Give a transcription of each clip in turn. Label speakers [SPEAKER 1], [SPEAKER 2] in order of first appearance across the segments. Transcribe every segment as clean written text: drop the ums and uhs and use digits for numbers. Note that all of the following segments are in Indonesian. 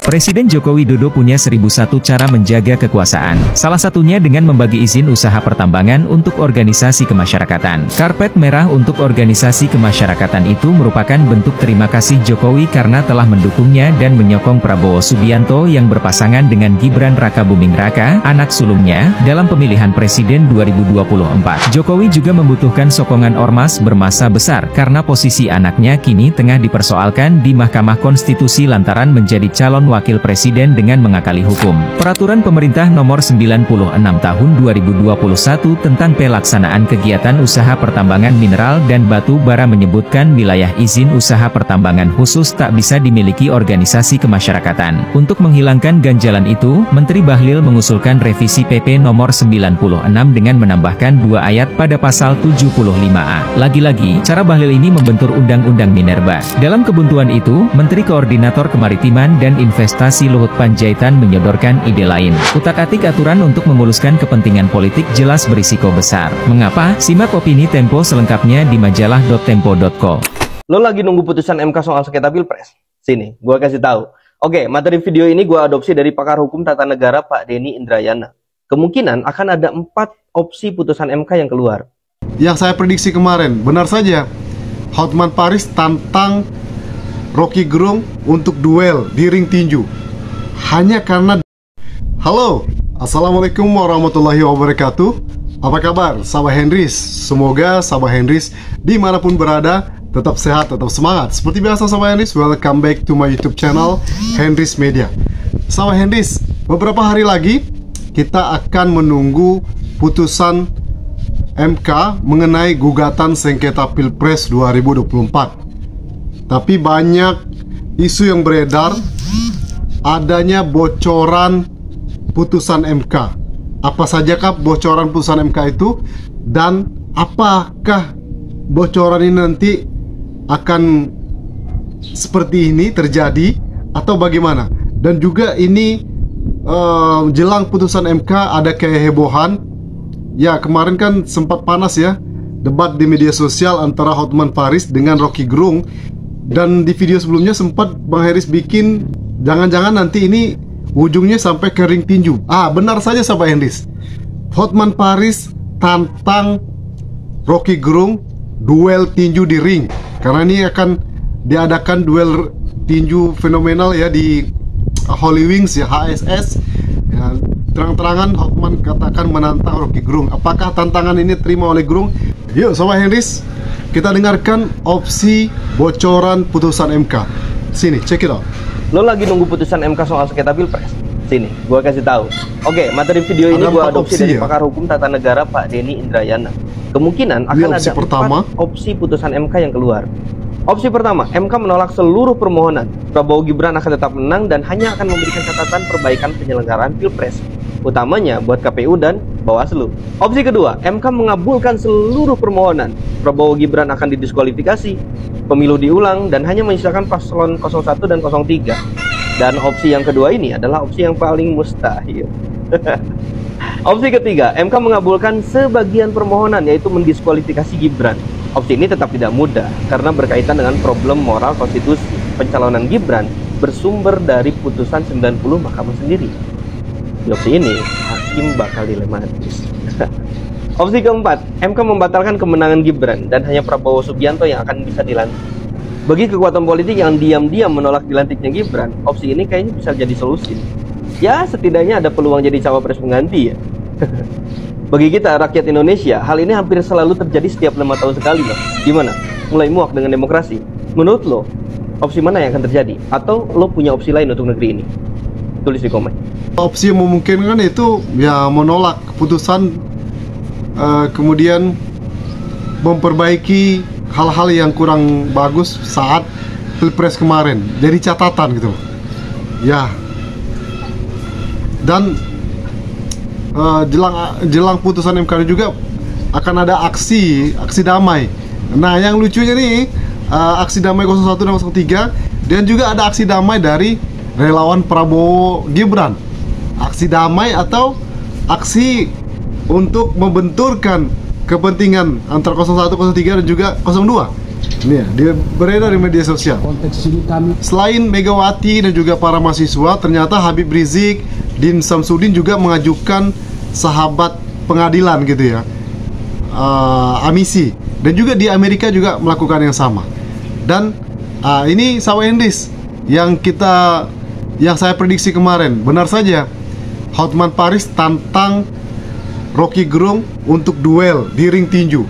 [SPEAKER 1] Presiden Joko Widodo punya 1001 cara menjaga kekuasaan. Salah satunya dengan membagi izin usaha pertambangan untuk organisasi kemasyarakatan. Karpet merah untuk organisasi kemasyarakatan itu merupakan bentuk terima kasih Jokowi karena telah mendukungnya dan menyokong Prabowo Subianto yang berpasangan dengan Gibran Rakabuming Raka, anak sulungnya, dalam pemilihan presiden 2024. Jokowi juga membutuhkan sokongan ormas bermasa besar karena posisi anaknya kini tengah dipersoalkan di Mahkamah Konstitusi lantaran menjadi calon wakil presiden dengan mengakali hukum. Peraturan Pemerintah Nomor 96 Tahun 2021 tentang pelaksanaan kegiatan usaha pertambangan mineral dan batu bara menyebutkan wilayah izin usaha pertambangan khusus tak bisa dimiliki organisasi kemasyarakatan. Untuk menghilangkan ganjalan itu, Menteri Bahlil mengusulkan revisi PP Nomor 96 dengan menambahkan 2 ayat pada pasal 75A. Lagi-lagi, cara Bahlil ini membentur Undang-Undang Minerba. Dalam kebuntuan itu, Menteri Koordinator Kemaritiman dan Investasi Luhut Panjaitan menyodorkan ide lain. Utak-atik aturan untuk memuluskan kepentingan politik jelas berisiko besar. Mengapa? Simak opini Tempo selengkapnya di majalah.tempo.co.
[SPEAKER 2] Lo lagi nunggu putusan MK soal sengketa Pilpres? Sini, gua kasih tahu. Oke, materi video ini gua adopsi dari pakar hukum tata negara Pak Denny Indrayana. Kemungkinan akan ada 4 opsi putusan MK yang keluar.
[SPEAKER 3] Yang saya prediksi kemarin, benar saja. Hotman Paris tantang Rocky Gerung untuk duel di ring tinju. Hanya karena... Halo, Assalamualaikum warahmatullahi wabarakatuh. Apa kabar, sahabat Hendris? Semoga sahabat Hendris dimanapun berada tetap sehat, tetap semangat. Seperti biasa sahabat Hendris, welcome back to my YouTube channel Hendris Media. Sahabat Hendris, beberapa hari lagi kita akan menunggu putusan MK mengenai gugatan sengketa Pilpres 2024. Tapi banyak isu yang beredar adanya bocoran putusan MK. Apa sajakah bocoran putusan MK itu? Dan apakah bocoran ini nanti akan seperti ini terjadi atau bagaimana? Dan juga ini jelang putusan MK ada kehebohan. Ya, kemarin kan sempat panas ya debat di media sosial antara Hotman Paris dengan Rocky Gerung. Dan di video sebelumnya sempat Bang Heris bikin jangan-jangan nanti ini ujungnya sampai ke ring tinju. Benar saja sahabat Hendris. Hotman Paris tantang Rocky Gerung duel tinju di ring. Karena ini akan diadakan duel tinju fenomenal ya di Holy Wings ya, HSS ya, terang-terangan Hotman katakan menantang Rocky Gerung. Apakah tantangan ini terima oleh Gerung? Yuk sahabat Hendris, kita dengarkan opsi bocoran putusan MK. Sini, check it out.
[SPEAKER 2] Lo lagi nunggu putusan MK soal sengketa Pilpres? Sini, gua kasih tahu. Oke, materi video ini gua adopsi dari pakar hukum tata negara Pak Denny Indrayana. Kemungkinan akan ada 4 opsi putusan MK yang keluar. Opsi pertama, MK menolak seluruh permohonan. Prabowo Gibran akan tetap menang dan hanya akan memberikan catatan perbaikan penyelenggaraan Pilpres, utamanya buat KPU dan Bawaslu. Opsi kedua, MK mengabulkan seluruh permohonan. Prabowo Gibran akan didiskualifikasi, pemilu diulang, dan hanya menyisakan paslon 01 dan 03. Dan opsi yang kedua ini adalah opsi yang paling mustahil. Opsi ketiga, MK mengabulkan sebagian permohonan, yaitu mendiskualifikasi Gibran. Opsi ini tetap tidak mudah karena berkaitan dengan problem moral konstitusi. Pencalonan Gibran bersumber dari putusan 90 Mahkamah sendiri. Di opsi ini, hakim bakal dilematis. Opsi keempat, MK membatalkan kemenangan Gibran dan hanya Prabowo Subianto yang akan bisa dilantik. Bagi kekuatan politik yang diam-diam menolak dilantiknya Gibran, opsi ini kayaknya bisa jadi solusi. Ya, setidaknya ada peluang jadi cawapres pengganti ya. Bagi kita rakyat Indonesia, hal ini hampir selalu terjadi setiap 5 tahun sekali loh. Gimana? Mulai muak dengan demokrasi? Menurut lo, opsi mana yang akan terjadi? Atau lo punya opsi lain untuk negeri ini? Tulis di komen.
[SPEAKER 3] Opsi yang memungkinkan itu ya menolak keputusan, kemudian memperbaiki hal-hal yang kurang bagus saat Pilpres kemarin. Jadi catatan gitu. Ya. Dan jelang putusan MK juga akan ada aksi damai. Nah, yang lucunya nih aksi damai 01 dan 03, dan juga ada aksi damai dari relawan Prabowo Gibran. Aksi damai atau aksi untuk membenturkan kepentingan antara 01, 03 dan juga 02. Ini ya, dia beredar di media sosial. Selain Megawati dan juga para mahasiswa, ternyata Habib Rizik, Din Samsudin juga mengajukan sahabat pengadilan gitu ya, Amisi. Dan juga di Amerika juga melakukan yang sama. Dan ini sama Endis yang saya prediksi kemarin, benar saja. Hotman Paris tantang Rocky Gerung untuk duel di ring tinju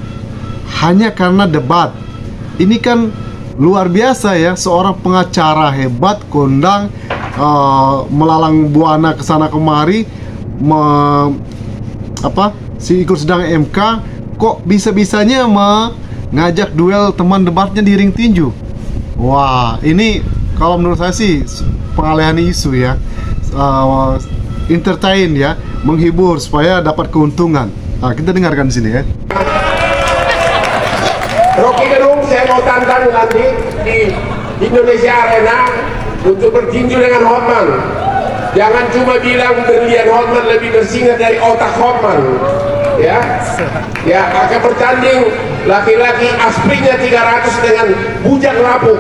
[SPEAKER 3] hanya karena debat. Ini kan luar biasa ya, seorang pengacara hebat, kondang, melalang buana kesana kemari, ikut sedang MK, kok bisa-bisanya mengajak duel teman debatnya di ring tinju. Wah, ini kalau menurut saya sih pengalihan isu ya, entertain ya, menghibur supaya dapat keuntungan. Nah, kita dengarkan di sini ya.
[SPEAKER 4] Rocky Gerung saya mau tantang nanti di Indonesia Arena untuk bertinju dengan Hotman. Jangan cuma bilang berlian Hotman lebih bersinar dari otak Hotman. Ya, akan bertanding laki-laki asprinya 300 dengan bujang lapuk.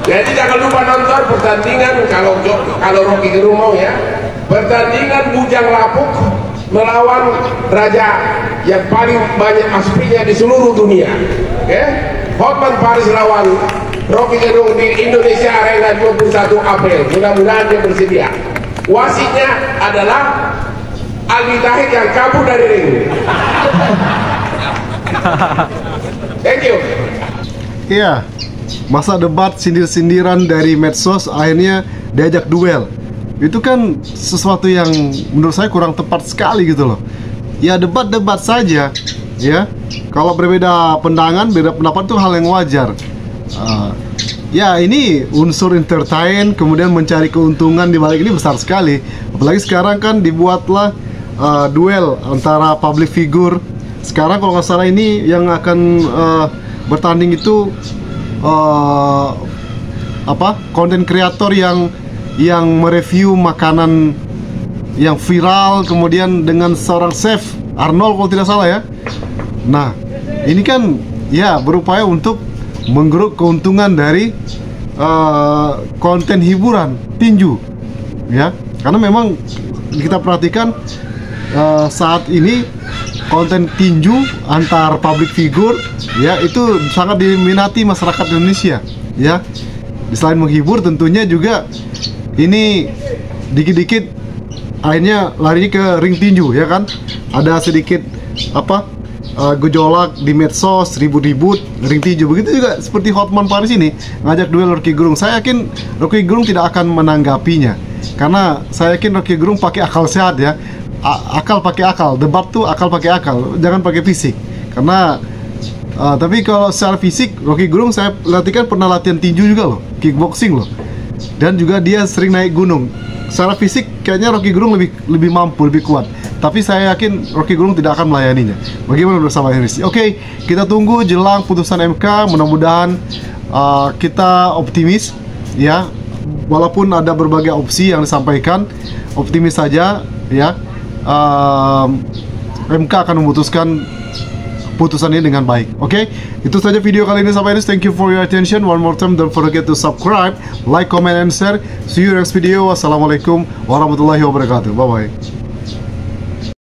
[SPEAKER 4] Jadi jangan lupa nonton pertandingan kalau Rocky Gerung mau ya. Pertandingan bujang lapuk melawan raja yang paling banyak asprinya di seluruh dunia. Oke? Hotman Paris lawan Rocky Gerung di Indonesia Arena 21 April. Mudah-mudahan dia bersedia. Wasitnya adalah Aldi Tahir yang kabur dari ring. Thank you.
[SPEAKER 3] Iya, masa debat sindir-sindiran dari medsos akhirnya diajak duel. Itu kan sesuatu yang menurut saya kurang tepat sekali gitu loh. Ya debat-debat saja ya. Kalau berbeda pandangan, beda pendapat itu hal yang wajar. Ya ini unsur entertain, kemudian mencari keuntungan di balik ini besar sekali. Apalagi sekarang kan dibuatlah duel antara public figure. Sekarang kalau nggak salah ini yang akan bertanding itu konten kreator yang mereview makanan yang viral, kemudian dengan seorang chef Arnold kalau tidak salah ya. Nah ini kan ya berupaya untuk menggeruk keuntungan dari konten hiburan tinju ya, karena memang kita perhatikan saat ini konten tinju antar public figure ya itu sangat diminati masyarakat Indonesia ya. Selain menghibur tentunya juga ini dikit-dikit akhirnya lari ke ring tinju ya kan. Ada sedikit gejolak di medsos, ribut-ribut ring tinju. Begitu juga seperti Hotman Paris ini ngajak duel Rocky Gerung. Saya yakin Rocky Gerung tidak akan menanggapinya karena saya yakin Rocky Gerung pakai akal sehat ya. Akal pakai akal, debat tuh akal pakai akal, jangan pakai fisik. Karena tapi kalau secara fisik Rocky Gerung saya latihkan pernah latihan tinju juga loh, kickboxing loh. Dan juga dia sering naik gunung. Secara fisik kayaknya Rocky Gerung lebih mampu, lebih kuat. Tapi saya yakin Rocky Gerung tidak akan melayaninya. Bagaimana bersama Henry? Oke, kita tunggu jelang putusan MK. Mudah-mudahan kita optimis ya. Walaupun ada berbagai opsi yang disampaikan, optimis saja ya. MK akan memutuskan putusan ini dengan baik. Oke, itu saja video kali ini sampai ini. Thank you for your attention. One more time, don't forget to subscribe, like, comment, and share. See you next video. Wassalamualaikum warahmatullahi wabarakatuh. Bye bye.